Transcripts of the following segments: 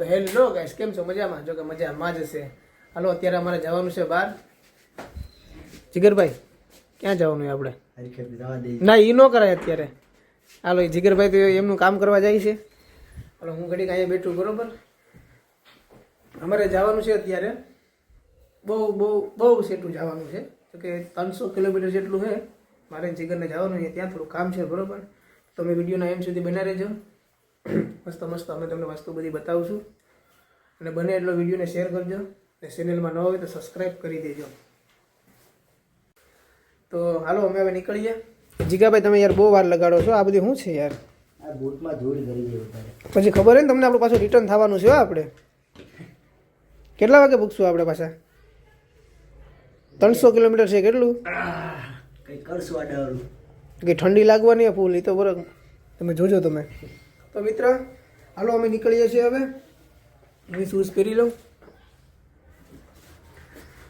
તો hello guys, કેમ છો? મજામાં? જો કે મજામાં જ છે. હાલો, અત્યારે અમારે જવાનું છે બહાર. જીગરભાઈ, ક્યાં જવાનું છે આપણે? ના, એ ન કરાય અત્યારે. હાલો, એ જીગરભાઈ તો એમનું કામ કરવા જાય છે. હાલો, હું ઘડીક અહીંયા બેઠું, બરોબર. અમારે જવાનું છે અત્યારે બહુ બહુ બહુ સેટું જવાનું છે. તો કે 300 કિલોમીટર જેટલું છે. મારે જીગરને જવાનું છે, ત્યાં થોડું કામ છે, બરોબર. તમે વિડીયોના એમ સુધી બના રહેજો. મસ્ત મસ્ત અમે તમને વસ્તુ બધી બતાવશું. અને બને એટલો વિડીયોને શેર કરજો. અને ચેનલમાં ન હોય તો સબસ્ક્રાઈબ કરી દેજો. તો હાલો, અમે હવે નીકળીએ. જીગાભાઈ, તમે યાર બહુ વાર લગાડો છો. આ બધી શું છે યાર? આ બૂટમાં ધૂળ કરી દે પછી ખબર હોય ને તમને, આપણે પાછું રિટર્ન થવાનું છે. આપણે કેટલા વાગે પૂછશું? આપણે પાછા 300 કિલોમીટર છે. કેટલું કઈ કરશું આડાવરું કે ઠંડી લાગવાની ફૂલ, એ તો બરાબર. તમે જોજો તમે. તો મિત્ર, હાલો અમે નીકળીએ છીએ હવે. હું શૂઝ પહેરી લઉં.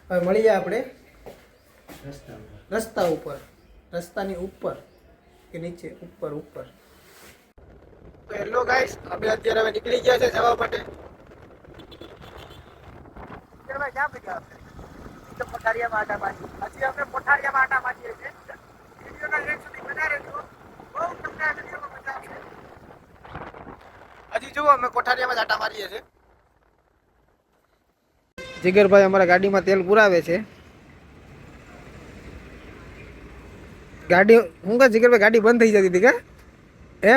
હવે મળીએ આપણે રસ્તા ઉપર. રસ્તાની ઉપર કે નીચે? ઉપર ઉપર. તો હેલો ગાઈસ, અમે અત્યારે હવે નીકળી ગયા છે જવા માટે. ક્યાં ગયા? તો કોઠારિયામાં આટા મારી. હજી આપણે કોઠારિયામાં આટા મારીએ છીએ. વિડીયોના લેન્સ સુધી બના રહેજો. બહુ તમને આ વિડીયોમાં મજા આવશે. હજી જુઓ, અમે કોઠારિયામાં જ આટા મારીએ છીએ. જીગરભાઈ અમારા ગાડીમાં તેલ પુરાવે છે. ગાડી હું કા જીગરભાઈ, ગાડી બંધ થઈ જતી હતી કા? હે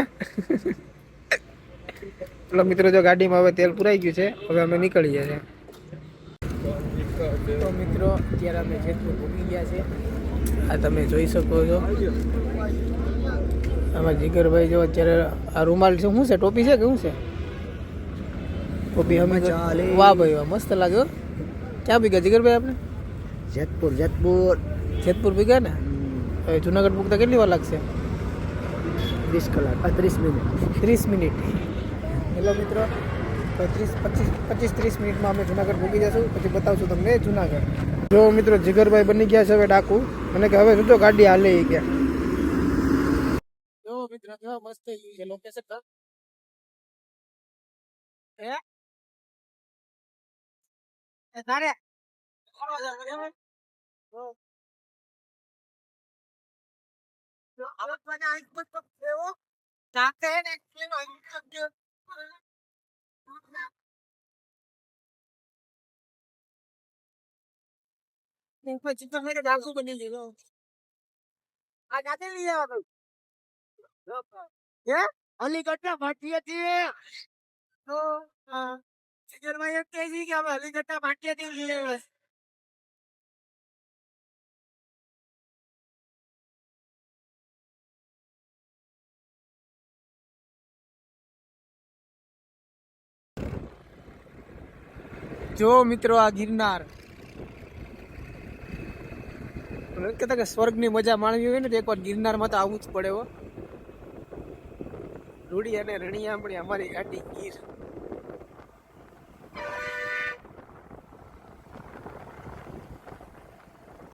ચલો મિત્રો, જો ગાડીમાં હવે તેલ પુરાઈ ગયું છે. હવે અમે નીકળીએ છીએ. તો મિત્રો, અત્યારે અમે જેતપુર પહોંચી ગયા છે. આ તમે જોઈ શકો છો. આમાં જીગરભાઈ જો અત્યારે આ રૂમાલ છે. શું છે? ટોપી છે કે શું છે? ટોપી અમે વાહ ભાઈ વાહ, મસ્ત લાગ્યો. ક્યાં ભીગા જીગરભાઈ આપણે? જેતપુર જેતપુર જેતપુર ભીગા ને? હવે જુનાગઢ પૂગતા કેટલી વાર લાગશે? 30 કલાક 30 મિનિટ 30 મિનિટ. હેલો મિત્રો, 25-30 મિનિટમાં અમે જુનાગઢ પૂગી જશું. પછી બતાવશું તમને જુનાગઢ. જો મિત્રો, જીગરભાઈ બની ગયા છે હવે ડાકુ. અને કે હવે જો ગાડી હાલે એ ગયા. જો મિત્રો, કેવા મસ્ત થઈ ગયું છે લોકેશન. હે તારે પછી તો મેરે ડાકુ બની ગયો. આ જાતે લઈ આવ્યા હે અલીગઢના ભાટિયા થી. તો જીગરભાઈ એમ કહે છે કે અમે અલીગઢના ભાટિયા થી લઈ આવ્યા. જો મિત્રો, આ ગિરનાર કહેતા કે સ્વર્ગની મજા માણવી હોય ને તો એકવાર ગિરનારમાં તો આવવું જ પડે. હો રૂડી અને રણિયા, અમારી ગાડી ગીર.